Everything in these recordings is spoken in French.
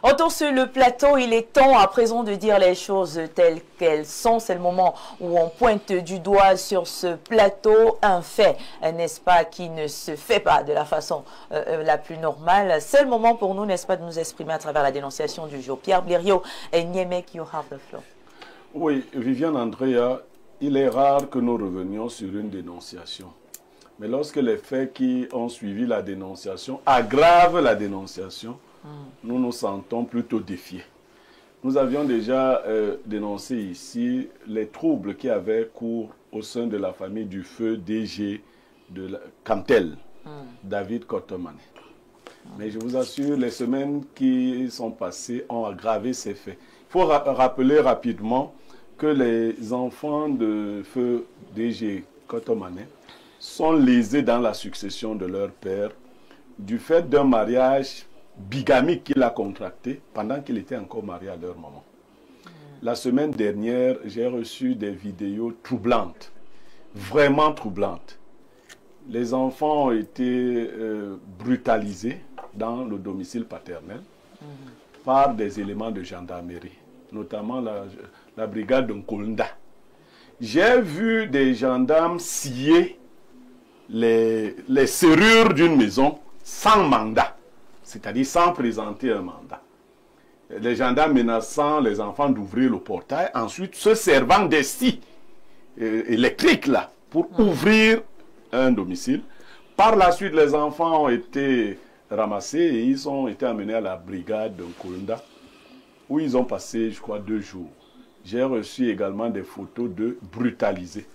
Retour sur le plateau, il est temps à présent de dire les choses telles qu'elles sont. C'est le moment où on pointe du doigt sur ce plateau un fait, n'est-ce pas, qui ne se fait pas de la façon la plus normale. C'est le moment pour nous, n'est-ce pas, de nous exprimer à travers la dénonciation du jour. Pierre Blériot et Niemek, you have the floor. Oui, Viviane Andrea, il est rare que nous revenions sur une dénonciation. Mais lorsque les faits qui ont suivi la dénonciation aggravent la dénonciation, nous nous sentons plutôt défiés. Nous avions déjà dénoncé ici les troubles qui avaient cours au sein de la famille du feu DG de Cantel, David Kotomane. Mais je vous assure, les semaines qui sont passées ont aggravé ces faits. Il faut rappeler rapidement que les enfants de feu DG Kotomane sont lésés dans la succession de leur père du fait d'un mariage bigamique qu'il a contracté pendant qu'il était encore marié à leur maman. La semaine dernière, j'ai reçu des vidéos troublantes, vraiment troublantes. Les enfants ont été brutalisés dans le domicile paternel par des éléments de gendarmerie, notamment la brigade de Nkolnda. J'ai vu des gendarmes scier les serrures d'une maison sans mandat, c'est-à-dire sans présenter un mandat. Les gendarmes menaçant les enfants d'ouvrir le portail, ensuite se servant des scies électriques là, pour ouvrir un domicile. Par la suite, les enfants ont été ramassés et ils ont été amenés à la brigade de Nkolnda, où ils ont passé, je crois, 2 jours. J'ai reçu également des photos de brutalisés.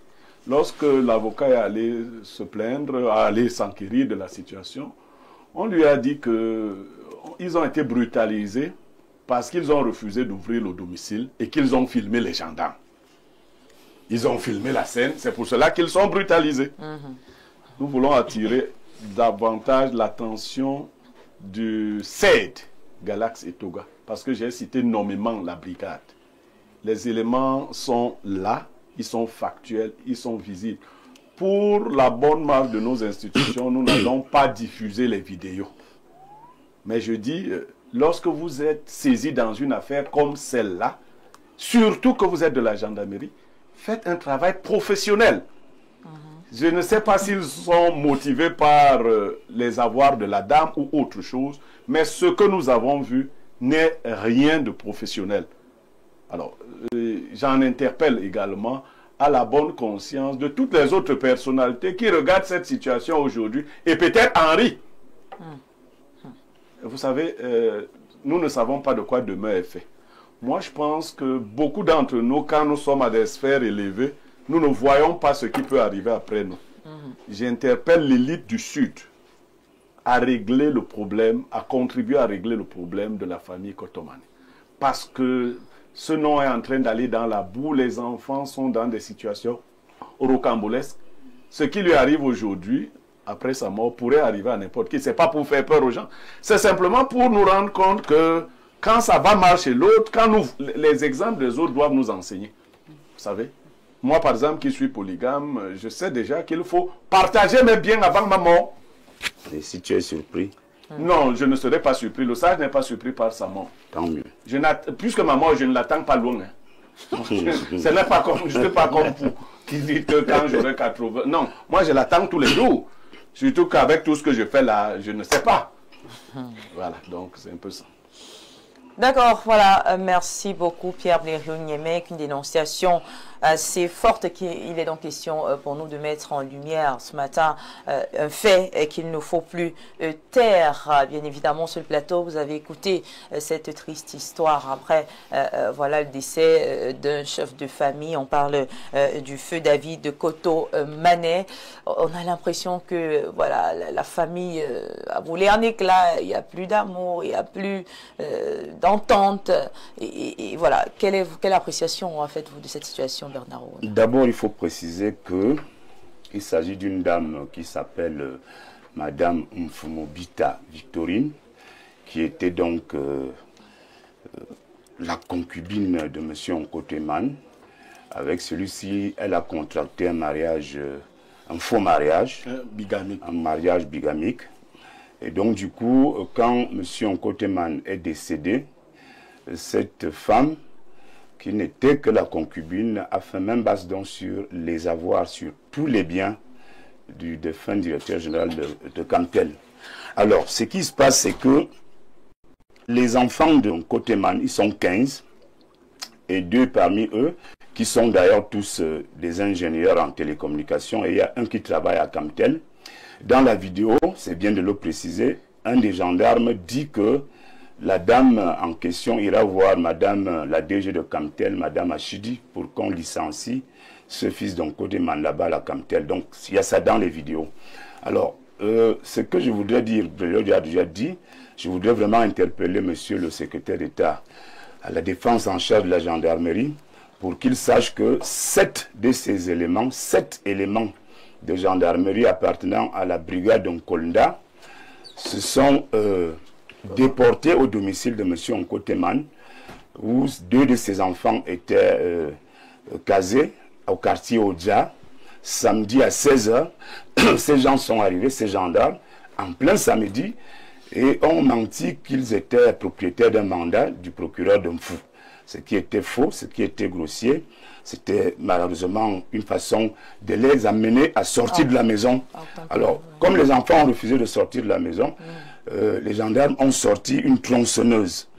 Lorsque l'avocat est allé se plaindre, allé s'enquérir de la situation, on lui a dit qu'ils ont été brutalisés parce qu'ils ont refusé d'ouvrir le domicile et qu'ils ont filmé les gendarmes. Ils ont filmé la scène, c'est pour cela qu'ils sont brutalisés. Nous voulons attirer davantage l'attention du CED, Galax et Toga, parce que j'ai cité nommément la brigade. Les éléments sont là, ils sont factuels, ils sont visibles. Pour la bonne marche de nos institutions, nous n'allons pas diffuser les vidéos. Mais je dis, lorsque vous êtes saisi dans une affaire comme celle-là, surtout que vous êtes de la gendarmerie, faites un travail professionnel. Je ne sais pas s'ils sont motivés par les avoirs de la dame ou autre chose, mais ce que nous avons vu n'est rien de professionnel. Alors, j'en interpelle également à la bonne conscience de toutes les autres personnalités qui regardent cette situation aujourd'hui et peut-être en rient. Vous savez, nous ne savons pas de quoi demain est fait. Moi, je pense que beaucoup d'entre nous, quand nous sommes à des sphères élevées, nous ne voyons pas ce qui peut arriver après nous. J'interpelle l'élite du Sud à régler le problème, à contribuer à régler le problème de la famille Kotomane. Parce que ce nom est en train d'aller dans la boue, les enfants sont dans des situations rocambolesques. Ce qui lui arrive aujourd'hui, après sa mort, pourrait arriver à n'importe qui. Ce n'est pas pour faire peur aux gens. C'est simplement pour nous rendre compte que quand ça va mal chez l'autre, quand les exemples des autres doivent nous enseigner. Vous savez, moi par exemple qui suis polygame, je sais déjà qu'il faut partager mes biens avant ma mort. Et si tu es surpris? Non, je ne serai pas surpris. Le sage n'est pas surpris par sa mort. Tant mieux. Puisque ma mort, je ne l'attends pas loin. Je ne suis pas comme vous qui dites que quand j'aurai 80... Non, moi je l'attends tous les jours. Surtout qu'avec tout ce que je fais là, je ne sais pas. Voilà, donc c'est un peu ça. D'accord, voilà, merci beaucoup Pierre Blériot Niemek, une dénonciation assez forte qu'il est donc question pour nous de mettre en lumière ce matin, un fait qu'il ne faut plus taire. Bien évidemment, sur le plateau, vous avez écouté cette triste histoire. Après, voilà le décès d'un chef de famille. On parle du feu David de Kotomane. On a l'impression que voilà, la famille a brûlé en éclats. Il n'y a plus d'amour, il n'y a plus d'entente. Et voilà, quelle appréciation en fait vous de cette situation, Bernard? D'abord, il faut préciser qu'il s'agit d'une dame qui s'appelle Madame Mfumobita Victorine, qui était donc la concubine de M. Nkotomane. Avec celui-ci, elle a contracté un mariage, un faux mariage, bigamique. Un mariage bigamique. Et donc, du coup, quand M. Nkotomane est décédé, cette femme, qui n'était que la concubine, a fait même basse don sur les avoirs, sur tous les biens du défunt directeur général de Camtel. Alors, ce qui se passe, c'est que les enfants de Nkoteman, ils sont 15, et 2 parmi eux, qui sont d'ailleurs tous des ingénieurs en télécommunications, et il y a un qui travaille à Camtel. Dans la vidéo, c'est bien de le préciser, un des gendarmes dit que la dame en question ira voir madame la DG de Camtel, madame Achidi, pour qu'on licencie ce fils d'Nkoteman là-bas à Camtel. Donc, il y a ça dans les vidéos. Alors, ce que je voudrais dire, je l'ai déjà dit, je voudrais vraiment interpeller monsieur le secrétaire d'État à la défense en charge de la gendarmerie pour qu'il sache que 7 de ces éléments, 7 éléments de gendarmerie appartenant à la brigade d'Nkolda se sont déportés au domicile de monsieur Nkoteman, où 2 de ses enfants étaient casés au quartier Odja. Samedi à 16h, ces gens sont arrivés, ces gendarmes, en plein samedi, et ont menti qu'ils étaient propriétaires d'un mandat du procureur de Mfou. Ce qui était faux, ce qui était grossier, c'était malheureusement une façon de les amener à sortir de la maison. Alors, comme les enfants ont refusé de sortir de la maison, les gendarmes ont sorti une tronçonneuse.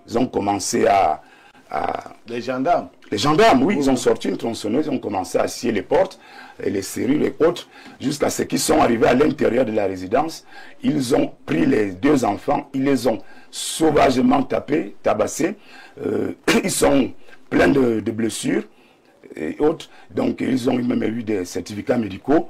Ils ont commencé à... Les gendarmes? Les gendarmes, oui, ils ont sorti une tronçonneuse, ils ont commencé à scier les portes, et les serrures et autres, jusqu'à ce qu'ils sont arrivés à l'intérieur de la résidence. Ils ont pris les 2 enfants, ils les ont sauvagement tapés, tabassés. Ils sont pleins de blessures et autres. Donc, ils ont même eu des certificats médicaux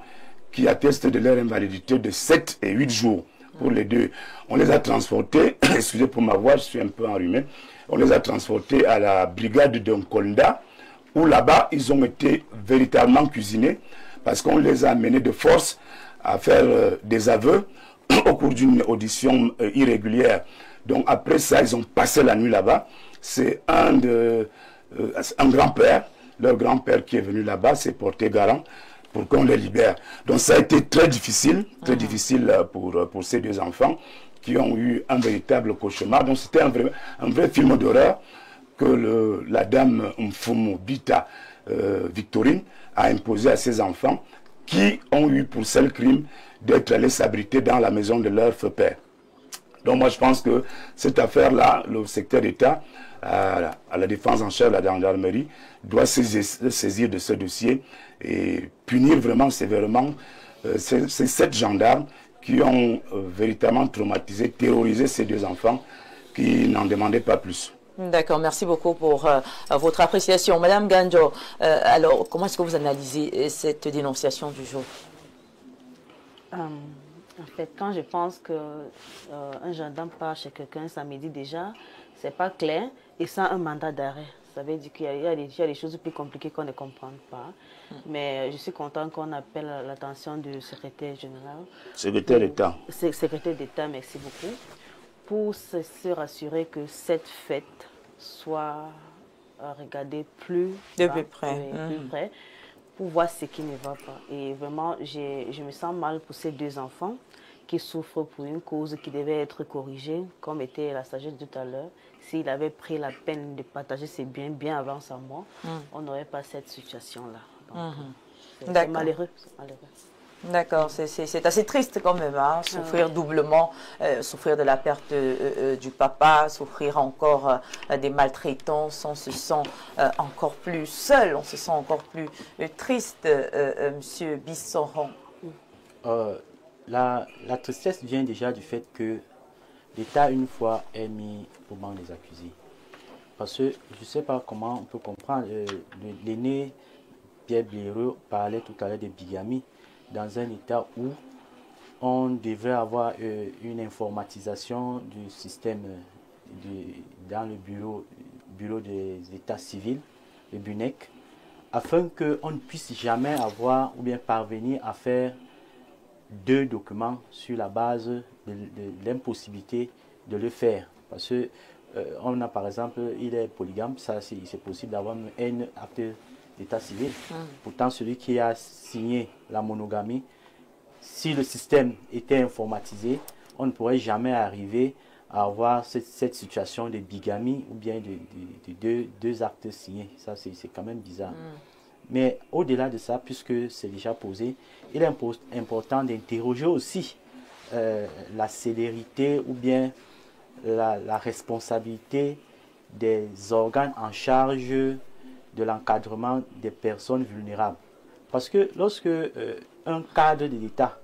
qui attestent de leur invalidité de 7 et 8 jours pour les 2. On les a transportés, excusez pour ma voix, je suis un peu enrhumé, on les a transportés à la brigade de Nkolda, où là-bas, ils ont été véritablement cuisinés, parce qu'on les a amenés de force à faire des aveux au cours d'une audition irrégulière. Donc après ça, ils ont passé la nuit là-bas. C'est un grand-père, leur grand-père qui est venu là-bas, s'est porté garant pour qu'on les libère. Donc ça a été très difficile pour ces 2 enfants qui ont eu un véritable cauchemar. Donc c'était un vrai film d'horreur que la dame Mfumu Bita Victorine a imposé à ses enfants qui ont eu pour seul crime d'être allés s'abriter dans la maison de leur feu père. Donc moi je pense que cette affaire-là, le secteur d'État, à la défense en charge de la gendarmerie, doit se saisir de ce dossier et punir vraiment sévèrement ces 7 gendarmes qui ont véritablement traumatisé, terrorisé ces 2 enfants qui n'en demandaient pas plus. D'accord, merci beaucoup pour votre appréciation. Madame Ganjo, alors comment est-ce que vous analysez cette dénonciation du jour? En fait, quand je pense qu'un gendarme part chez quelqu'un samedi déjà, c'est pas clair, et sans un mandat d'arrêt. Ça veut dire qu'il y a des choses plus compliquées qu'on ne comprend pas. Mais je suis content qu'on appelle l'attention du secrétaire général. Secrétaire d'État. Secrétaire d'État, merci beaucoup. Pour se rassurer que cette fête soit regardée plus près, pour voir ce qui ne va pas. Et vraiment, je me sens mal pour ces 2 enfants qui souffrent pour une cause qui devait être corrigée, comme était la sagesse tout à l'heure. S'il avait pris la peine de partager ses biens bien avant sa mort, on n'aurait pas cette situation-là. C'est malheureux. D'accord, c'est assez triste quand même, hein, souffrir doublement, souffrir de la perte du papa, souffrir encore des maltraitances, on se sent encore plus seul, on se sent encore plus triste, Monsieur Bissoron. La tristesse vient déjà du fait que l'État, une fois, est mis au banc des accusés. Parce que je ne sais pas comment on peut comprendre, l'aîné Pierre Bléreux parlait tout à l'heure de bigamie, dans un état où on devrait avoir une informatisation du système dans le bureau des états civils, le BUNEC, afin qu'on ne puisse jamais avoir ou bien parvenir à faire 2 documents sur la base de l'impossibilité de le faire. Parce que on a par exemple, il est polygame, ça c'est possible d'avoir un acte d'état civil. Pourtant, celui qui a signé la monogamie, si le système était informatisé, on ne pourrait jamais arriver à avoir cette situation de bigamie ou bien de deux actes signés. Ça, c'est quand même bizarre. Mais au-delà de ça, puisque c'est déjà posé, il est important d'interroger aussi la célérité ou bien la responsabilité des organes en charge de l'encadrement des personnes vulnérables. Parce que lorsque un cadre de l'État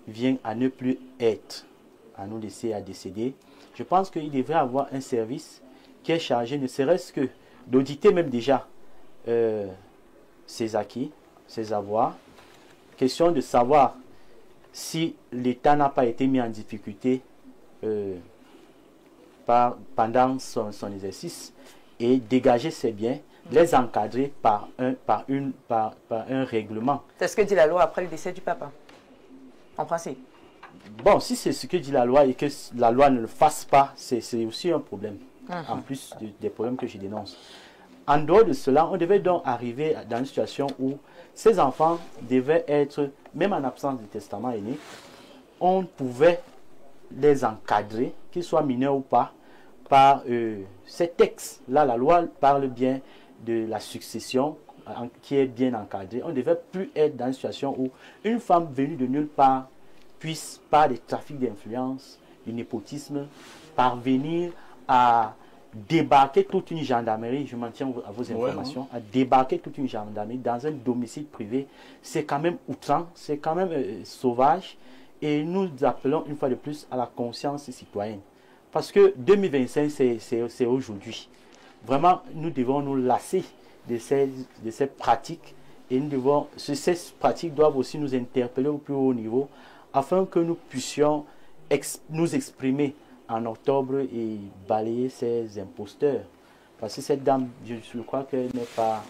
vient à ne plus être, à nous laisser à décéder, je pense qu'il devrait avoir un service qui est chargé, ne serait-ce que d'auditer même déjà ses acquis, ses avoirs. Question de savoir si l'État n'a pas été mis en difficulté pendant son exercice et dégager ses biens, les encadrer par un règlement. C'est ce que dit la loi après le décès du papa, en principe. Bon, si c'est ce que dit la loi et que la loi ne le fasse pas, c'est aussi un problème, en plus des problèmes que je dénonce. En dehors de cela, on devait donc arriver dans une situation où ces enfants devaient être, même en absence de testament aîné, on pouvait les encadrer, qu'ils soient mineurs ou pas, par ces textes. Là, la loi parle bien de la succession qui est bien encadrée. On ne devait plus être dans une situation où une femme venue de nulle part puisse, par des trafics d'influence, du népotisme, parvenir à débarquer toute une gendarmerie, je m'en tiens à vos informations, à débarquer toute une gendarmerie dans un domicile privé. C'est quand même outrant, c'est quand même sauvage, et nous appelons une fois de plus à la conscience citoyenne. Parce que 2025, c'est aujourd'hui. Vraiment, nous devons nous lasser de ces pratiques, et ces pratiques doivent aussi nous interpeller au plus haut niveau, afin que nous puissions nous exprimer en octobre et balayer ces imposteurs. Parce que cette dame, je crois qu'elle n'est pas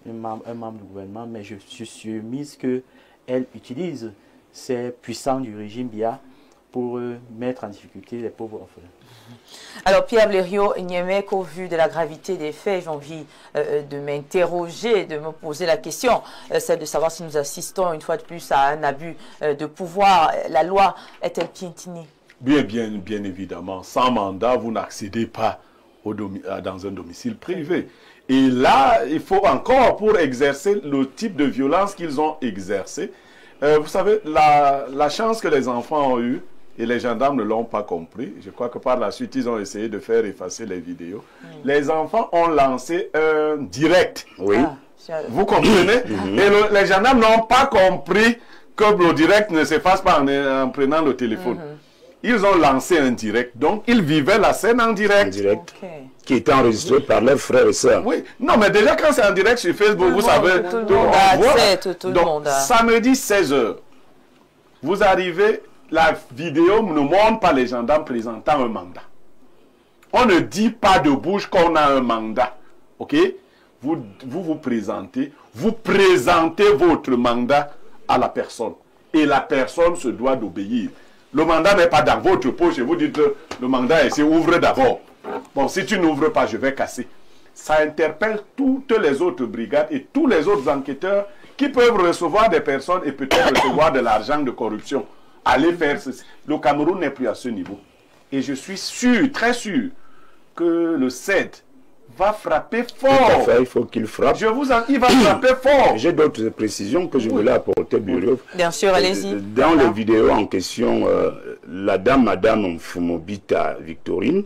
un membre du gouvernement, mais je suis surmise qu'elle utilise ces puissants du régime Biya pour mettre en difficulté les pauvres orphelins. Alors Pierre Blériot-Niémé, au vu de la gravité des faits, j'ai envie de m'interroger, de me poser la question, celle de savoir si nous assistons une fois de plus à un abus de pouvoir. La loi est-elle piétinée? Bien évidemment. Sans mandat, vous n'accédez pas dans un domicile privé. Et là, il faut encore, pour exercer le type de violence qu'ils ont exercé, vous savez, la chance que les enfants ont eue, et les gendarmes ne l'ont pas compris. Je crois que par la suite, ils ont essayé de faire effacer les vidéos. Les enfants ont lancé un direct. Oui. Vous comprenez? Et les gendarmes n'ont pas compris que le direct ne s'efface pas en prenant le téléphone. Ils ont lancé un direct. Donc, ils vivaient la scène en direct. Qui était enregistré par leurs frères et sœurs. Oui. Non, mais déjà, quand c'est en direct sur Facebook, vous savez... Tout le monde a accès, tout le monde a. Samedi 16h, vous arrivez... La vidéo ne montre pas les gendarmes présentant un mandat. On ne dit pas de bouche qu'on a un mandat. Ok? Vous présentez votre mandat à la personne. Et la personne se doit d'obéir. Le mandat n'est pas dans votre poche et vous dites le mandat est ouvre d'abord. Bon, si tu n'ouvres pas, je vais casser. Ça interpelle toutes les autres brigades et tous les autres enquêteurs qui peuvent recevoir des personnes et peut-être recevoir de l'argent de corruption. Allez faire ceci. Le Cameroun n'est plus à ce niveau. Et je suis sûr, très sûr, que le CED va frapper fort. Tout à fait, il faut qu'il frappe. Il va frapper fort. J'ai d'autres précisions que je voulais apporter, Bureau. Bien sûr, allez-y. Dans les vidéos en question, la dame, Madame Mfumobita Victorine,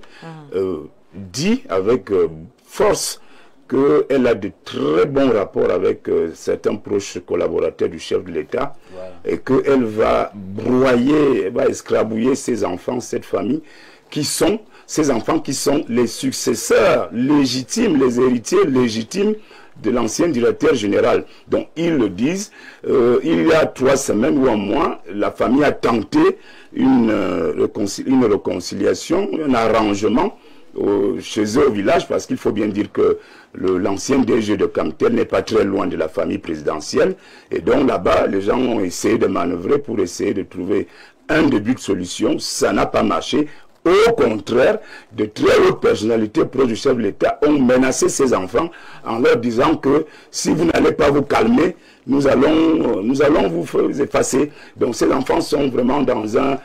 dit avec force qu'elle a de très bons rapports avec certains proches collaborateurs du chef de l'État et qu'elle va broyer, elle va escrabouiller ses enfants, cette famille, ces enfants qui sont les successeurs légitimes, les héritiers légitimes de l'ancien directeur général. Donc ils le disent, il y a 3 semaines ou un mois, la famille a tenté une réconciliation, un arrangement chez eux au village, parce qu'il faut bien dire que l'ancien DG de Camtel n'est pas très loin de la famille présidentielle, et donc là-bas les gens ont essayé de manœuvrer pour essayer de trouver un début de solution. Ça n'a pas marché. Au contraire, de très hautes personnalités proches du chef de l'État ont menacé ces enfants en leur disant que si vous n'allez pas vous calmer, nous allons vous effacer. Donc ces enfants sont vraiment dans un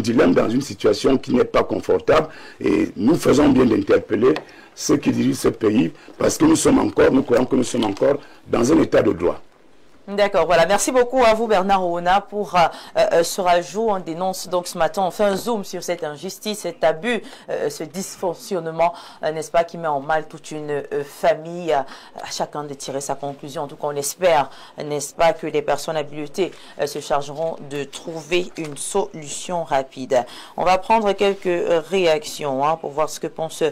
dilemme, dans une situation qui n'est pas confortable. Et nous faisons bien d'interpeller ceux qui dirigent ce pays parce que nous croyons que nous sommes encore dans un état de droit. D'accord, voilà. Merci beaucoup à vous, Bernard Ouna, pour ce rajout. On dénonce donc ce matin, on fait un zoom sur cette injustice, cet abus, ce dysfonctionnement, n'est-ce pas, qui met en mal toute une famille. À chacun de tirer sa conclusion. En tout cas, on espère, n'est-ce pas, que les personnes habilitées se chargeront de trouver une solution rapide. On va prendre quelques réactions pour voir ce que pensent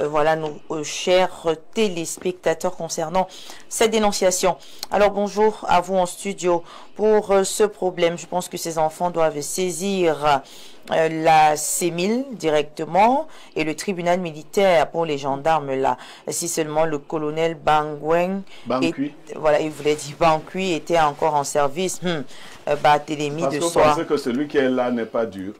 voilà, nos chers téléspectateurs concernant cette dénonciation. Alors, bonjour à vous en studio. Pour ce problème, je pense que ces enfants doivent saisir la CEMIL directement et le tribunal militaire pour les gendarmes là. Si seulement le colonel voilà, il voulait dire Bankui était encore en service. Barthélemy de Soir. Parce que que celui qui est là n'est pas dur.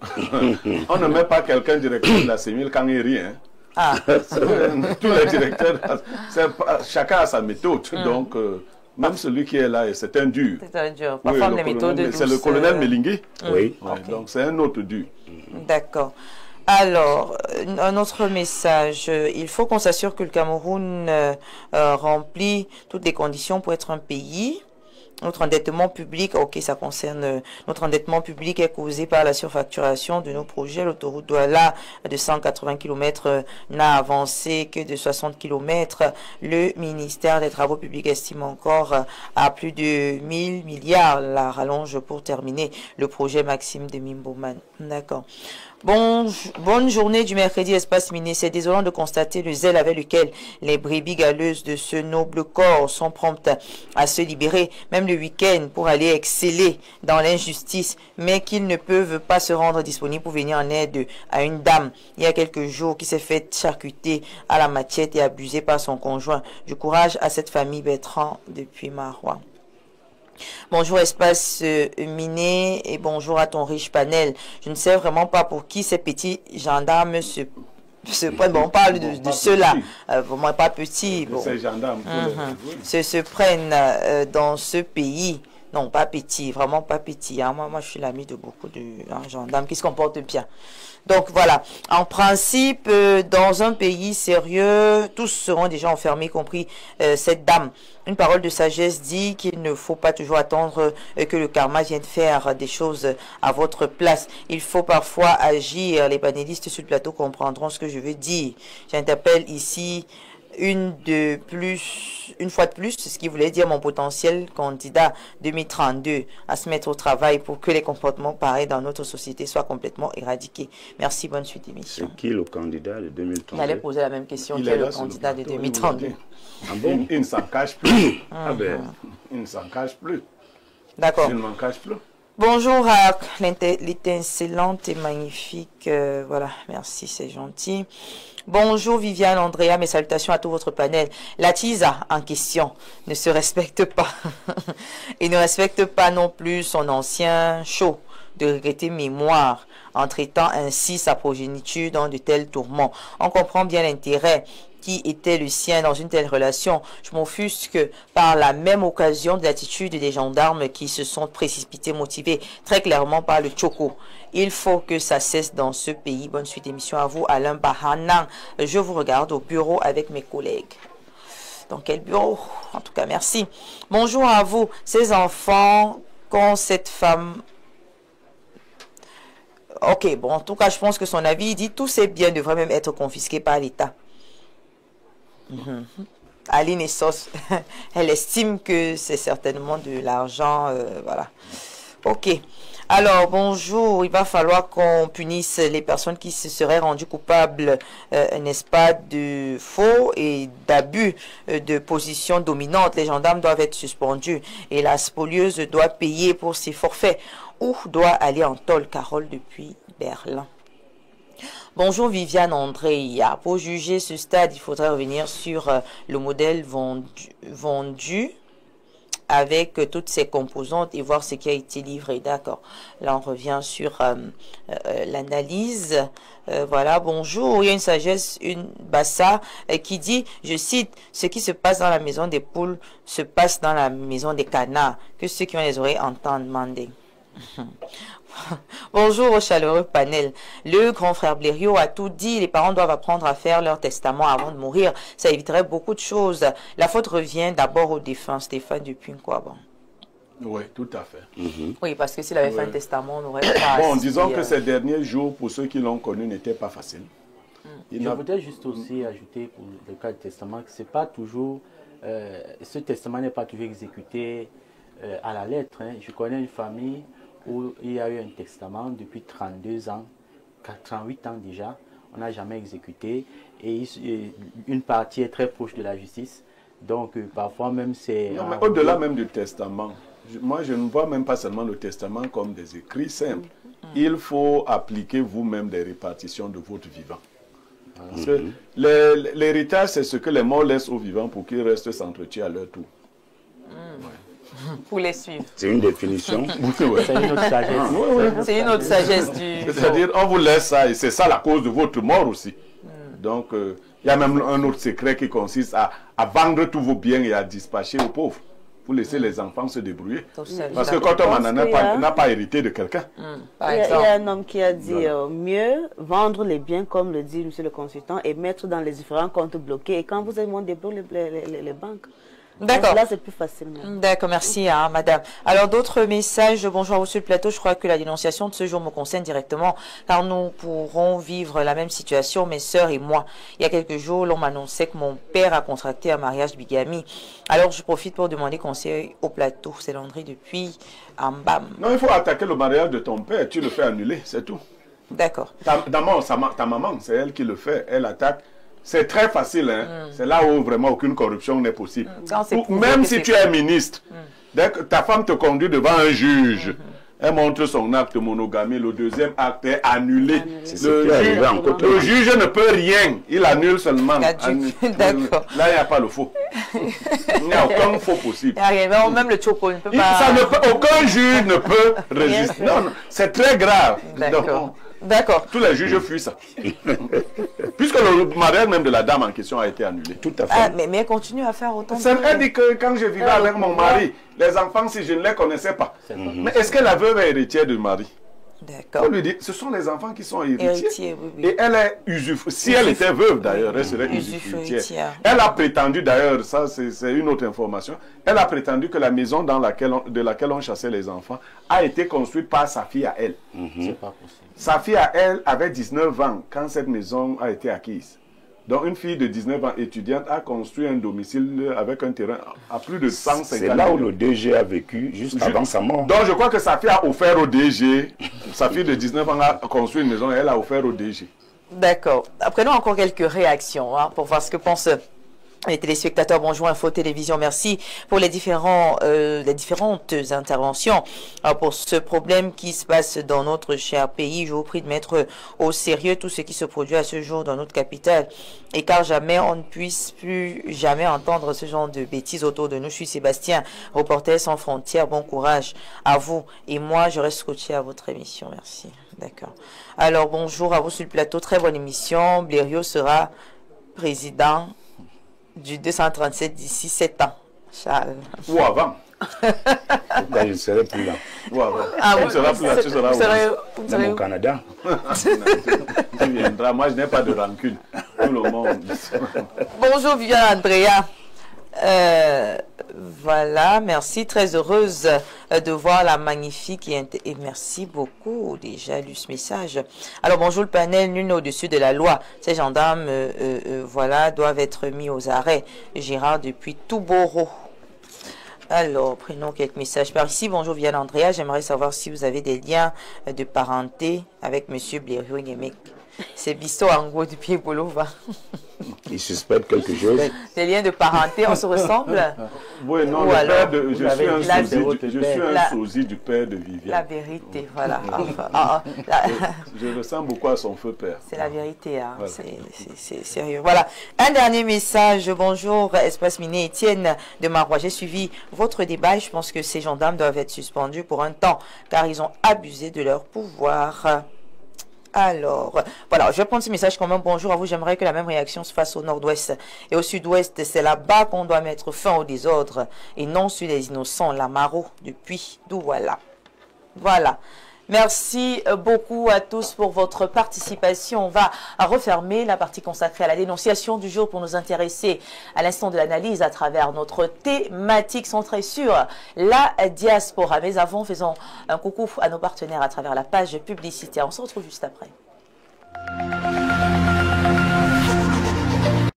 On ne met pas quelqu'un directement de la CEMIL quand il rit. Hein. Ah. Tous les directeurs, chacun a sa méthode. Donc, même celui qui est là, c'est un dur. C'est un dur. Parfois, les méthodes c'est le colonel Melingui. Oui. Okay. Donc, c'est un autre dur. D'accord. Alors, un autre message. Il faut qu'on s'assure que le Cameroun remplit toutes les conditions pour être un pays. Notre endettement public, ok, ça concerne notre endettement public est causé par la surfacturation de nos projets. L'autoroute Douala de 180 km n'a avancé que de 60 km. Le ministère des Travaux publics estime encore à plus de 1000 milliards la rallonge pour terminer le projet Maxime de Mimboman. D'accord. Bonne journée du mercredi, espace minier. C'est désolant de constater le zèle avec lequel les brebis galeuses de ce noble corps sont promptes à se libérer, même le week-end, pour aller exceller dans l'injustice, mais qu'ils ne peuvent pas se rendre disponibles pour venir en aide à une dame, il y a quelques jours, qui s'est fait charcuter à la machette et abusée par son conjoint. Du courage à cette famille. Bertrand depuis Marois. Bonjour espace miné et bonjour à ton riche panel. Je ne sais vraiment pas pour qui ces petits gendarmes se prennent. Bon, on parle de ceux-là, vraiment pas petits. Bon. Ces gendarmes se prennent dans ce pays. Non, pas petit, vraiment pas petit. Hein. Moi, je suis l'ami de beaucoup de gendarmes qui se comportent bien. Donc voilà, en principe, dans un pays sérieux, tous seront déjà enfermés, y compris cette dame. Une parole de sagesse dit qu'il ne faut pas toujours attendre que le karma vienne faire des choses à votre place. Il faut parfois agir. Les panélistes sur le plateau comprendront ce que je veux dire. J'interpelle ici une fois de plus, c'est ce qui voulait dire mon potentiel candidat 2032 à se mettre au travail pour que les comportements pareils dans notre société soient complètement éradiqués. Merci, bonne suite d'émission. C'est qui le candidat de 2032? Il allait poser la même question que le candidat de 2032. Ah bon? Il ne s'en cache plus. Il ne s'en cache plus. D'accord. Je ne m'en cache plus. Bonjour à l'étincelante et magnifique. Voilà, merci, c'est gentil. Bonjour Viviane, Andrea, mes salutations à tout votre panel. La TISA en question ne se respecte pas et ne respecte pas non plus son ancien show de regretter mémoire en traitant ainsi sa progéniture dans de tels tourments. On comprend bien l'intérêt qui était le sien dans une telle relation. Je m'offusque par la même occasion de l'attitude des gendarmes qui se sont précipités, motivés très clairement par le Tchoko. Il faut que ça cesse dans ce pays. Bonne suite d'émission à vous, Alain Bahanan. Je vous regarde au bureau avec mes collègues. Dans quel bureau? En tout cas, merci. Bonjour à vous. Ces enfants, quand cette femme... Ok, bon, en tout cas, je pense que son avis, il dit tous ces biens devraient même être confisqués par l'État. Aline Essos, elle estime que c'est certainement de l'argent, voilà. Ok. Alors, bonjour, il va falloir qu'on punisse les personnes qui se seraient rendues coupables, n'est-ce pas, de faux et d'abus de position dominante. Les gendarmes doivent être suspendus et la spolieuse doit payer pour ses forfaits ou doit aller en tôle. Carole depuis Berlin. Bonjour Viviane Andrea. Pour juger ce stade, il faudrait revenir sur le modèle vendu avec toutes ses composantes et voir ce qui a été livré. D'accord. Là, on revient sur l'analyse. Voilà, bonjour. Il y a une sagesse, une bassa qui dit, je cite, ce qui se passe dans la maison des poules se passe dans la maison des canards. Que ceux qui ont les oreilles entendent demander. Bonjour au chaleureux panel. Le grand frère Blériot a tout dit. Les parents doivent apprendre à faire leur testament avant de mourir. Ça éviterait beaucoup de choses. La faute revient d'abord au défunt. Stéphane Dupuis, quoi. Bon. Oui, tout à fait. Oui, parce que s'il avait fait un testament, on n'aurait pas... Bon, disons que ces derniers jours, pour ceux qui l'ont connu, n'étaient pas faciles. Je voudrais juste aussi ajouter pour le cas du testament que c'est pas toujours... ce testament n'est pas toujours exécuté à la lettre. Hein. Je connais une famille où il y a eu un testament depuis 32 ans, 38 ans déjà. On n'a jamais exécuté. Et une partie est très proche de la justice. Donc, parfois même c'est... Non, mais au-delà même du testament, moi, je ne vois même pas seulement le testament comme des écrits simples. Il faut appliquer vous-même des répartitions de votre vivant. Parce que l'héritage, c'est ce que les morts laissent aux vivants pour qu'ils restent s'entretuer à leur tour. Pour les suivre. C'est une définition. C'est une autre sagesse. C'est une autre sagesse du... C'est-à-dire, on vous laisse ça, et c'est ça la cause de votre mort aussi. Donc, il y a même un autre secret qui consiste à vendre tous vos biens et à dispatcher aux pauvres. Vous laissez les enfants se débrouiller. Parce que quand on n'a pas hérité de quelqu'un. Il y a un homme qui a dit mieux vendre les biens, comme le dit monsieur le consultant, et mettre dans les différents comptes bloqués. Et quand vous avez moins de les banques, d'accord. Là, c'est plus facile. D'accord, merci à madame. Alors, d'autres messages. Bonjour à vous sur le plateau. Je crois que la dénonciation de ce jour me concerne directement, car nous pourrons vivre la même situation, mes sœurs et moi. Il y a quelques jours, l'on m'annonçait que mon père a contracté un mariage bigamie. Alors, je profite pour demander conseil au plateau. C'est Landry depuis Ambam. Non, il faut attaquer le mariage de ton père. Tu le fais annuler, c'est tout. D'accord. Ta maman, c'est elle qui le fait. Elle attaque. C'est très facile, hein? C'est là où vraiment aucune corruption n'est possible. Même si tu es ministre, dès que ta femme te conduit devant un juge, elle montre son acte de monogamie, le deuxième acte est annulé. Le juge ne peut rien, il annule seulement. D'accord. Là, il n'y a pas le faux. Il n'y a aucun faux possible. Même le choco ne peut pas... Aucun juge ne peut résister. Non, c'est très grave. D'accord. Tous les juges fuient ça. Puisque le mariage même de la dame en question a été annulé. Tout à fait. Mais elle continue à faire autant de... Elle dit que quand je vivais avec mon mari, les enfants, si je ne les connaissais pas. Mais est-ce que la veuve est héritière du mari? D'accord. On lui dit, ce sont les enfants qui sont héritiers. Oui. Et elle est si elle était veuve d'ailleurs, elle serait usufruitière. Elle a prétendu d'ailleurs, ça c'est une autre information, elle a prétendu que la maison de laquelle on chassait les enfants a été construite par sa fille à elle. C'est pas possible. Sa fille à elle avait 19 ans quand cette maison a été acquise. Donc une fille de 19 ans étudiante a construit un domicile avec un terrain à plus de 150 C'est là où le DG a vécu juste avant sa mort. Donc je crois que sa fille a offert au DG, sa fille de 19 ans a construit une maison et elle a offert au DG. D'accord. Prenons encore quelques réactions pour voir ce que pensent les téléspectateurs. Bonjour Info Télévision, merci pour les différentes interventions. Alors, pour ce problème qui se passe dans notre cher pays, je vous prie de mettre au sérieux tout ce qui se produit à ce jour dans notre capitale, et car jamais on ne puisse plus jamais entendre ce genre de bêtises autour de nous. Je suis Sébastien, reporter sans frontières. Bon courage à vous, et moi je reste scotché à votre émission, merci. D'accord. Alors bonjour à vous sur le plateau, très bonne émission. Blériot sera président du 237 d'ici 7 ans. Charles. Ou avant. Je ne serai plus là. Ou avant. Tu seras plus là, tu seras au Canada. Tu viendras. Moi, je n'ai pas de rancune. Tout le monde. Bonjour Viviane Andrea. Voilà, merci, très heureuse de voir la magnifique et merci beaucoup, déjà lu ce message. Alors bonjour le panel, nul au-dessus de la loi. Ces gendarmes, voilà, doivent être mis aux arrêts. Gérard depuis Touboro. Alors, prenons quelques messages par ici. Bonjour Viviane Andrea, j'aimerais savoir si vous avez des liens de parenté avec monsieur Blériot Nyemek. C'est Bisso Ango du Pied Bolova. Il suspecte quelque chose. Des liens de parenté, on se ressemble? Oui, non, alors, je suis un sosie du père de Viviane. La vérité, voilà. Je ressemble beaucoup à son feu père. C'est la vérité, hein. Voilà. C'est sérieux. Voilà. Un dernier message. Bonjour, Espace Miné Étienne de Marois. J'ai suivi votre débat et je pense que ces gendarmes doivent être suspendus pour un temps car ils ont abusé de leur pouvoir. Alors, voilà, je vais prendre ce message comme un bonjour à vous. J'aimerais que la même réaction se fasse au nord-ouest et au sud-ouest. C'est là-bas qu'on doit mettre fin au désordre et non sur les innocents, la Maro, depuis Douala. Voilà. Merci beaucoup à tous pour votre participation. On va refermer la partie consacrée à la dénonciation du jour pour nous intéresser à l'instant de l'analyse à travers notre thématique centrée sur la diaspora. Mais avant, faisons un coucou à nos partenaires à travers la page publicitaire. On se retrouve juste après.